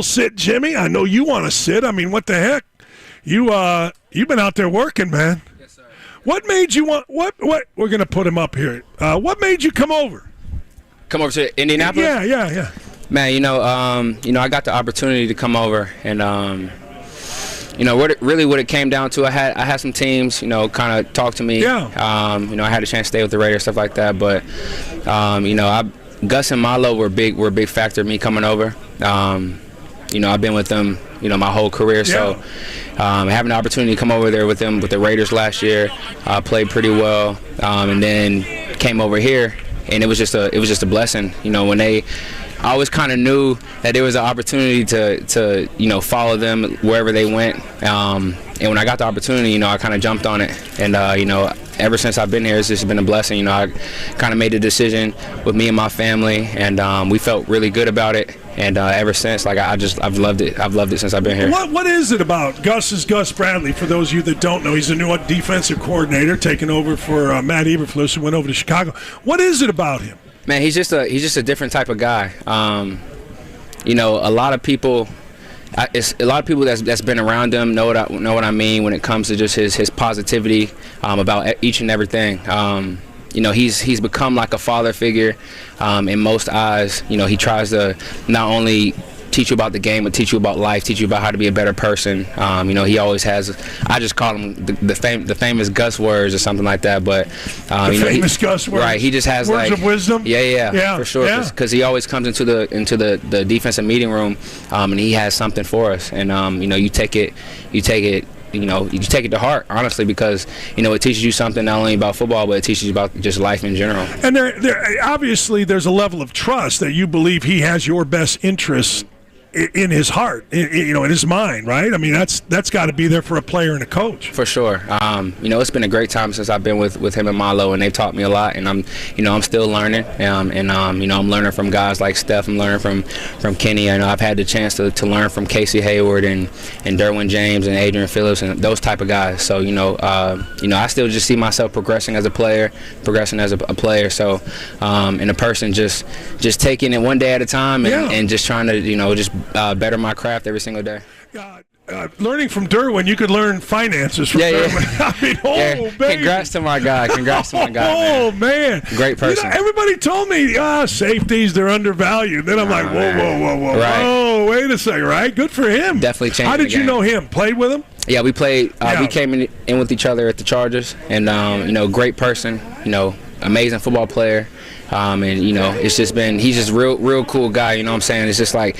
Sit, Jimmy. I know you want to sit. I mean, what the heck? You've been out there working, man. Yes, sir. What made you want? What? We're gonna put him up here. What made you come over? Come over to Indianapolis? Yeah. Man, I got the opportunity to come over, and what it came down to, I had some teams, kind of talk to me. Yeah. I had a chance to stay with the Raiders, stuff like that, but Gus and Malo were a big factor in me coming over. I've been with them, my whole career. So having the opportunity to come over there with them, with the Raiders last year, played pretty well, and then came over here, and it was just a blessing. I always kind of knew that there was an opportunity to follow them wherever they went. And when I got the opportunity, I kind of jumped on it. And, ever since I've been here, it's just been a blessing. I kind of made a decision with me and my family, and we felt really good about it. And ever since, I've loved it. I've loved it since I've been here. What is it about Gus Bradley? For those of you that don't know, he's a new defensive coordinator, taking over for Matt Eberflus, who went over to Chicago. What is it about him? Man, he's just a different type of guy. A lot of people that's been around him know what I mean when it comes to just his positivity about each and everything. He's become like a father figure in most eyes. He tries to not only teach you about the game, but teach you about life, teach you about how to be a better person. He always has, I just call him the famous Gus words or something like that. But famous Gus words, right? He just has words of wisdom. Yeah, for sure. Because he always comes into the defensive meeting room, and he has something for us. And you take it to heart, honestly, because it teaches you something not only about football, but it teaches you about just life in general. And there obviously there's a level of trust that you believe he has your best interests in his heart, in his mind, right? I mean, that's got to be there for a player and a coach. For sure. It's been a great time since I've been with him and Malo, and they've taught me a lot, and I'm still learning. I'm learning from guys like Steph. I'm learning from Kenny. I know I've had the chance to learn from Casey Hayward and Derwin James and Adrian Phillips and those type of guys. So I still just see myself progressing as a player, a player. So and a person just taking it one day at a time and just trying to better my craft every single day. Learning from Derwin, you could learn finances from Derwin. I mean, baby. Congrats to my guy. Man. Great person. Everybody told me, safeties, they're undervalued. Then I'm like, whoa. Right. Whoa, wait a second, right? Good for him. Definitely changed. How did you know him? Played with him? Yeah, we played. We came in with each other at the Chargers, and great person. Amazing football player. It's just been, he's just real cool guy, you know what I'm saying? It's just like,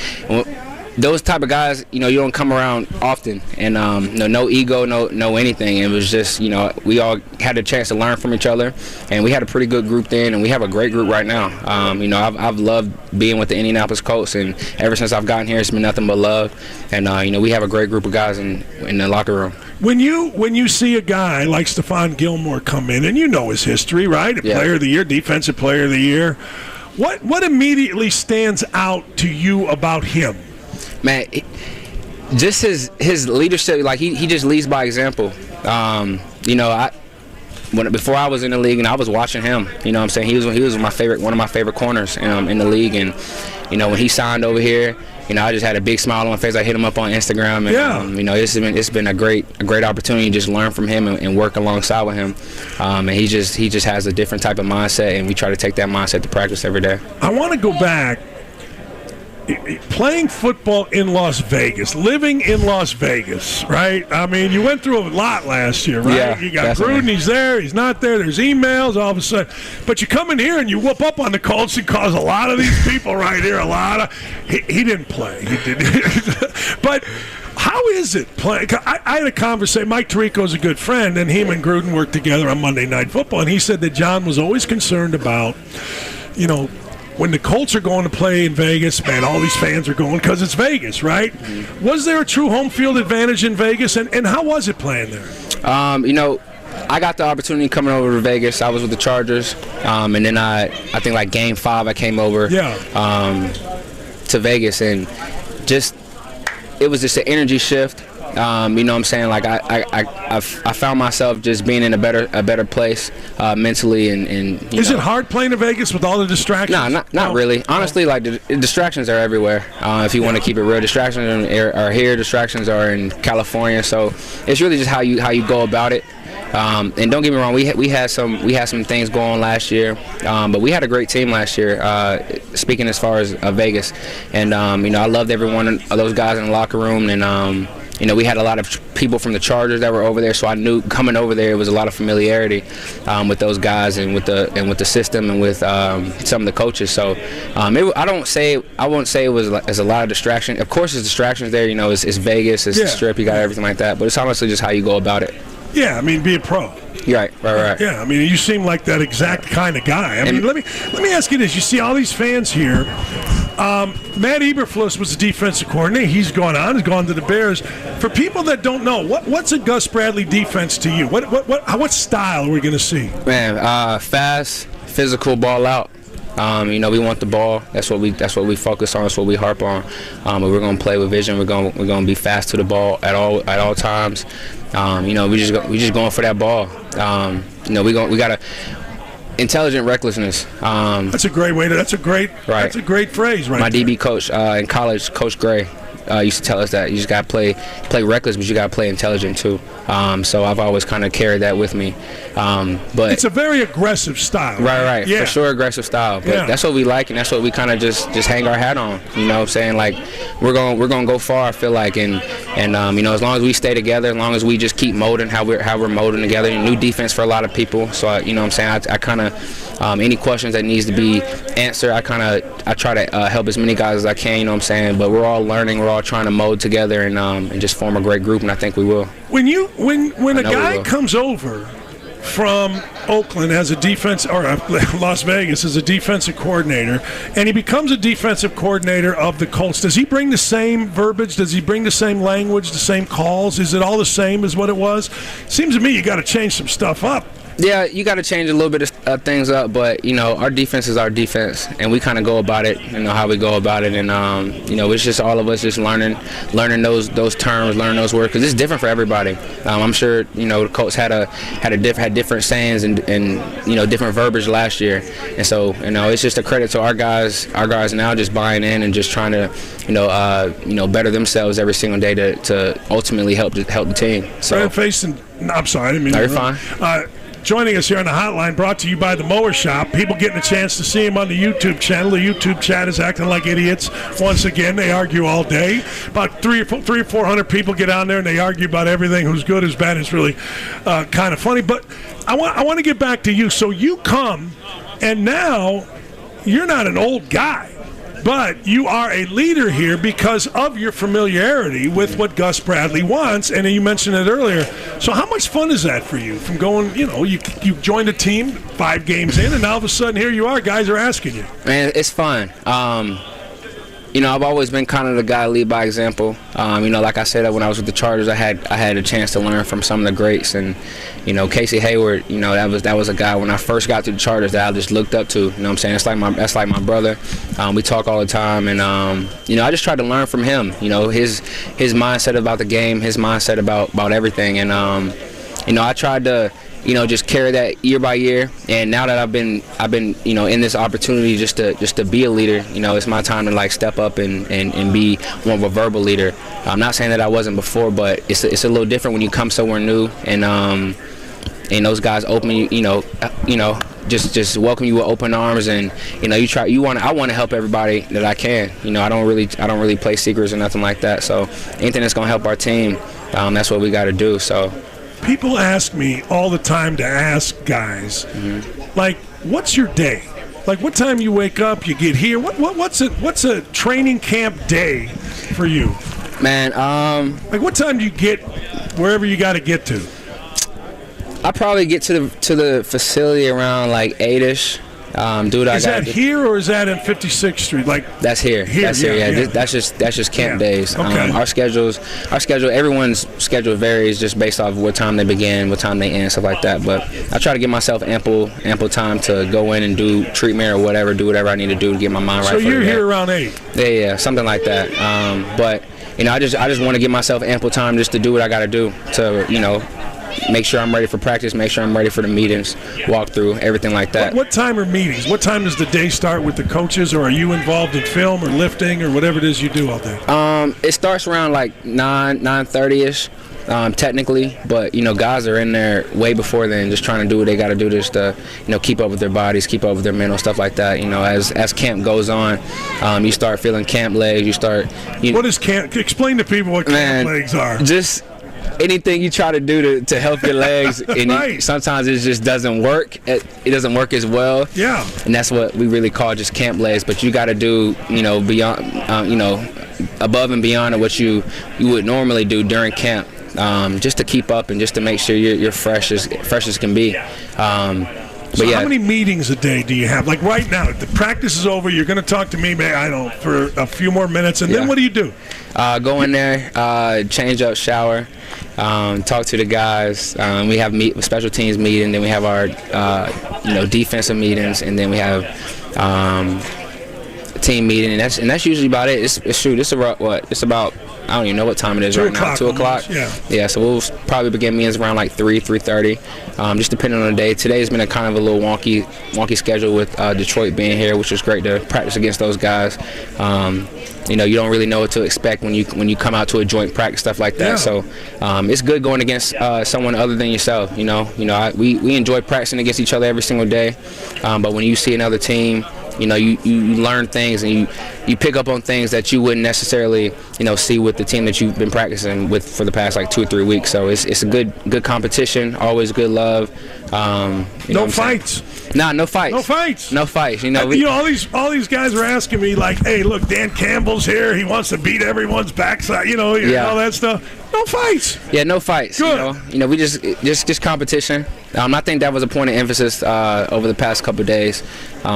those type of guys, you don't come around often, and no ego, no anything. It was just, we all had a chance to learn from each other, and we had a pretty good group then, and we have a great group right now. I've loved being with the Indianapolis Colts, and ever since I've gotten here, it's been nothing but love. And we have a great group of guys in the locker room. When you see a guy like Stefan Gilmore come in, and his history, right? Player of the year, defensive player of the year. What immediately stands out to you about him? Man, just his leadership, like he just leads by example. Before I was in the league and I was watching him, you know what I'm saying, he was one of my favorite corners in the league, and when he signed over here, I just had a big smile on my face. I hit him up on Instagram, and it's been a great opportunity to just learn from him and work alongside with him. And he just has a different type of mindset, and we try to take that mindset to practice every day. I want to go back. Playing football in Las Vegas, living in Las Vegas, right? I mean, you went through a lot last year, right? Yeah, you got definitely. Gruden, he's there, he's not there, there's emails, all of a sudden. But you come in here and you whoop up on the Colts and cause a lot of these people right here, he didn't play. He didn't. But how is it playing? I had a conversation. Mike Tirico's a good friend, and him and Gruden worked together on Monday Night Football, and he said that John was always concerned about, when the Colts are going to play in Vegas, man, all these fans are going because it's Vegas, right? Mm-hmm. Was there a true home field advantage in Vegas, and how was it playing there? I got the opportunity coming over to Vegas. I was with the Chargers, and then I think like Game 5 I came over to Vegas, and it was just an energy shift. You know what I'm saying? Like I found myself just being in a better place mentally and Is it hard playing in Vegas with all the distractions? No, not really. Honestly, like the distractions are everywhere. If you want to keep it real, distractions are here. Distractions are in California. So it's really just how you go about it. And don't get me wrong, we had some things going on last year, but we had a great team last year. Speaking as far as Vegas, and you know, I loved every one of those guys in the locker room, and you know, we had a lot of people from the Chargers that were over there, so I knew coming over there it was a lot of familiarity with those guys and with the system and with some of the coaches. So I won't say it was as a lot of distraction. Of course, there's distractions there. You know, it's Vegas, it's the Strip, you got everything like that. But it's honestly just how you go about it. Yeah, I mean, be a pro. Right. Yeah, I mean, you seem like that exact kind of guy. I mean, let me ask you this: you see all these fans here. Matt Eberflus was the defensive coordinator. He's gone to the Bears. For people that don't know, what's a Gus Bradley defense to you? What style are we going to see? Man, fast, physical, ball out. You know, we want the ball. That's what we focus on. That's what we harp on. But we're gonna play with vision. We're gonna be fast to the ball at all times. You know, we just going for that ball. You know, we got a intelligent recklessness. That's a great way to. That's a great phrase, right? My DB coach in college, Coach Gray, used to tell us that you just got to play reckless, but you got to play intelligent too. So I've always kind of carried that with me. But it's a very aggressive style. Right. Yeah. For sure, aggressive style. But that's what we like, and that's what we kind of just hang our hat on. You know what I'm saying? Like we're gonna go far, I feel like, and you know, as long as we stay together, as long as we just keep molding how we're molding together. New defense for a lot of people. So you know what I'm saying? I kind of any questions that needs to be answered, I try to help as many guys as I can. You know what I'm saying? But we're all learning. We're all trying to mold together and just form a great group, and I think we will. When a guy comes over from Oakland as a defense, or Las Vegas as a defensive coordinator, and he becomes a defensive coordinator of the Colts, does he bring the same verbiage? Does he bring the same language, the same calls? Is it all the same as what it was? Seems to me you got to change some stuff up. Yeah, you got to change a little bit of things up, but you know, our defense is our defense, and we kind of go about it, you know, how we go about it, and you know, it's just all of us just learning those terms, learning those words, because it's different for everybody. I'm sure, you know, the Colts had different sayings and you know, different verbiage last year, and so, you know, it's just a credit to our guys now just buying in and just trying to you know, better themselves every single day to ultimately help the team. So Facyson, I'm sorry, I didn't mean to. You're fine. Joining us here on the hotline, brought to you by the Mower Shop. People getting a chance to see him on the YouTube channel. The YouTube chat is acting like idiots once again. They argue all day. About 300 or 400 people get on there and they argue about everything, who's good, who's bad. It's really kind of funny. But I want to get back to you. So you come, and now you're not an old guy, but you are a leader here because of your familiarity with what Gus Bradley wants, and you mentioned it earlier. So how much fun is that for you from going, you know, you joined a team 5 games in, and all of a sudden here you are, guys are asking you. Man, it's fun. You know, I've always been kind of the guy lead by example. You know, like I said, when I was with the Chargers, I had a chance to learn from some of the greats, and you know, Casey Hayward. You know, that was a guy when I first got to the Chargers that I just looked up to. You know what I'm saying? That's like my brother. We talk all the time, and you know, I just tried to learn from him. You know, his mindset about the game, his mindset about everything, and you know, I tried to, you know, just carry that year by year. And now that I've been, you know, in this opportunity just to be a leader, you know, it's my time to like step up and be more of a verbal leader. I'm not saying that I wasn't before, but it's a little different when you come somewhere new and those guys open you know, just welcome you with open arms, and you know, I want to help everybody that I can. You know, I don't really play secrets or nothing like that. So anything that's gonna help our team, that's what we got to do. So. People ask me all the time to ask guys, like, what's your day? Like, what time you wake up, you get here? What's a training camp day for you? Man, like, what time do you get wherever you got to get to? I probably get to the facility around like 8ish. Is that here or is that in 56th Street? Like that's here. That's here. Yeah. That's just camp days. Okay. Our schedule. Everyone's schedule varies just based off of what time they begin, what time they end, stuff like that. But I try to give myself ample time to go in and do treatment or whatever, do whatever I need to do to get my mind right. So you're here around 8. Yeah, something like that. But I just want to give myself ample time just to do what I got to do to, make sure I'm ready for practice, make sure I'm ready for the meetings, walk through, everything like that. What time are meetings? What time does the day start with the coaches, or are you involved in film or lifting or whatever it is you do all day? It starts around like 9:30ish. Technically, but guys are in there way before then, just trying to do what they got to do just to keep up with their bodies, keep up with their mental stuff like that. As camp goes on, you start feeling camp legs. What is camp? Explain to people what camp legs are. Just anything you try to do to help your legs, and right. Sometimes it just doesn't work. It doesn't work as well. Yeah. And that's what we really call just camp legs. But you got to do beyond above and beyond of what you would normally do during camp. Just to keep up and just to make sure you're fresh as can be. So how many meetings a day do you have? Like right now, the practice is over. You're going to talk to me, for a few more minutes, and then what do you do? Go in there, change up, shower, talk to the guys. We have special teams meeting, then we have our defensive meetings, and then we have team meeting, and that's usually about it. It's about I don't even know what time it is right now. 2 o'clock. Yeah. So we'll probably begin meetings around like 3:30, just depending on the day. Today's been a kind of a little wonky schedule with Detroit being here, which was great to practice against those guys. You don't really know what to expect when you come out to a joint practice, stuff like that. Yeah. So it's good going against someone other than yourself. We enjoy practicing against each other every single day, but when you see another team, you learn things and you pick up on things that you wouldn't necessarily see with the team that you've been practicing with for the past like 2 or 3 weeks. So it's a good competition, always good love. No fights. No fights. No fights. No fights. All these guys are asking me like, hey, look, Dan Campbell's here. He wants to beat everyone's backside. All that stuff. No fights. Yeah, no fights. Good. We just competition. I think that was a point of emphasis over the past couple of days. We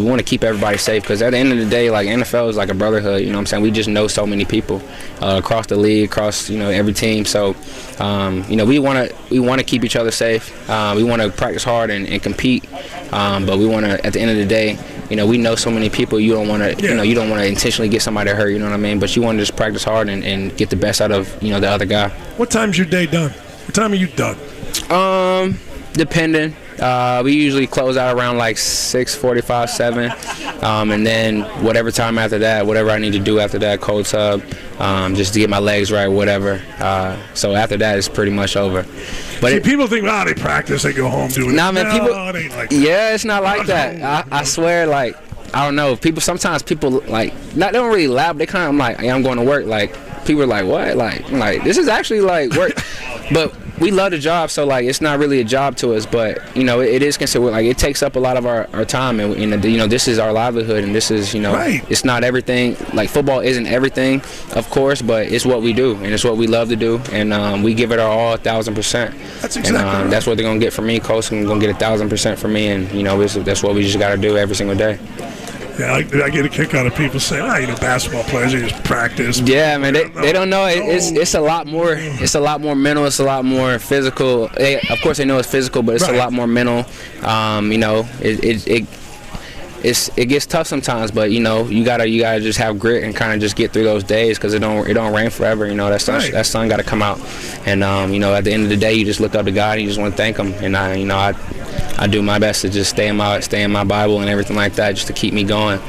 want to keep everybody safe because at the end of the day, like NFL is like a brotherhood. You know what I'm saying? We just know so many people across the league, across every team. So we want to keep each other safe. We want to practice hard and compete. But we want to, at the end of the day, we know so many people. You don't want to, you don't want to intentionally get somebody hurt. You know what I mean? But you want to just practice hard and get the best out of the other guy. What time's your day done? What time are you done? Depending. We usually close out around like 6:45, 7, and then whatever time after that, whatever I need to do after that, cold tub, just to get my legs right, whatever. So after that, it's pretty much over. But people think, they practice, they go home doing it. Nah, man, it ain't like that. Yeah, it's not like that. I swear, like, I don't know. Sometimes people like, they don't really laugh. They kind of, I'm like, I'm going to work. Like, people are like, what? Like this is actually like work. But we love the job, so like it's not really a job to us, but it is considered like it takes up a lot of our time, and this is our livelihood, and this is right. It's not everything. Like football isn't everything, of course, but it's what we do, and it's what we love to do, and we give it our all 1,000%. That's exactly. And that's what they're gonna get from me, Coach. I'm gonna get 1,000% from me, and that's what we just got to do every single day. Yeah, I get a kick out of people saying, basketball players, they just practice. Yeah, man, they don't know. It's a lot more. It's a lot more mental. It's a lot more physical. Of course, they know it's physical, but it's a lot more mental. It gets tough sometimes, but you gotta just have grit and kind of just get through those days because it don't rain forever. That sun got to come out, and at the end of the day, you just look up to God and you just want to thank Him. And I do my best to just stay in my Bible and everything like that, just to keep me going.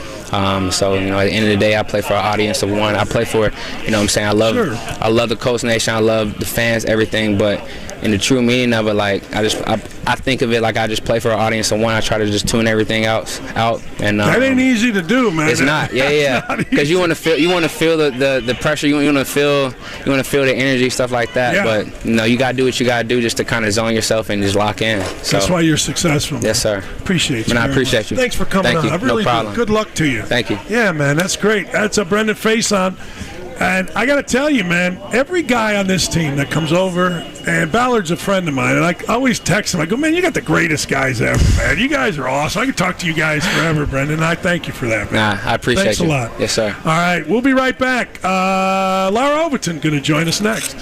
So at the end of the day, I play for an audience of one. I play for, I love the Coast Nation. I love the fans, everything. But in the true meaning of it, like I think of it like I just play for an audience of one. I try to just tune everything out. And that ain't easy to do, man. It's not. Yeah. Because you want to feel the pressure. You want to feel the energy, stuff like that. Yeah. But you gotta do what you gotta do just to kind of zone yourself and just lock in. So that's why you're successful. Yes, sir. Appreciate you. And I appreciate you. Thanks for coming on. I really do. Good luck to you. Thank you. Yeah, man, that's great. That's a Brendan Facyson. And I got to tell you, man, every guy on this team that comes over, and Ballard's a friend of mine, and I always text him. I go, man, you got the greatest guys ever, man. You guys are awesome. I can talk to you guys forever, Brendan. I thank you for that, man. I appreciate Thanks you. Thanks a lot. Yes, sir. All right, we'll be right back. Lara Overton going to join us next.